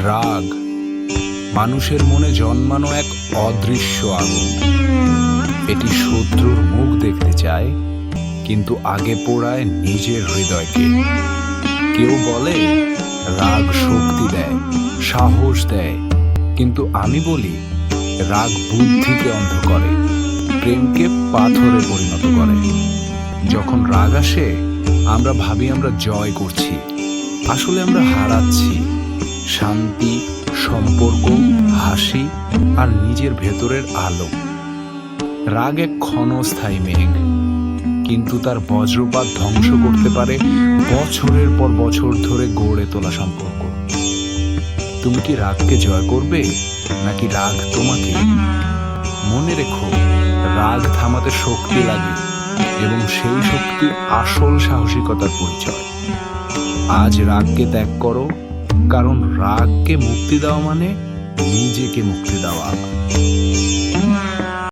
রাগ মানুষের মনে জন্মানো এক অদৃশ্য আগুন। এটি শত্রুর মুখ দেখতে চায়, কিন্তু আগে পোড়ায় নিজের হৃদয়কে। কেউ বলে রাগ শক্তি দেয়, সাহস দেয়, কিন্তু আমি বলি রাগ বুদ্ধিকে অন্ধ করে, প্রেমকে পাথরে পরিণত করে। যখন রাগ আসে আমরা ভাবি আমরা জয় করছি, আসলে আমরা হারাচ্ছি শান্তি, সম্পর্ক, হাসি আর নিজের ভেতরের আলো। রাগ এক ক্ষণস্থায়ী মেঘ, কিন্তু তার বজ্রপাত ধ্বংস করতে পারে বছরের পর বছর ধরে গড়ে তোলা সম্পর্ক। তুমি কি রাগকে জয় করবে, নাকি রাগ তোমাকে? মনে রেখো, রাগ থামাতে শক্তি লাগে, এবং সেই শক্তি আসল সাহসিকতার পরিচয়। আজ রাগকে ত্যাগ করো, কারণ রাগকে মুক্তি দেওয়া মানে নিজেকে মুক্তি দেওয়া।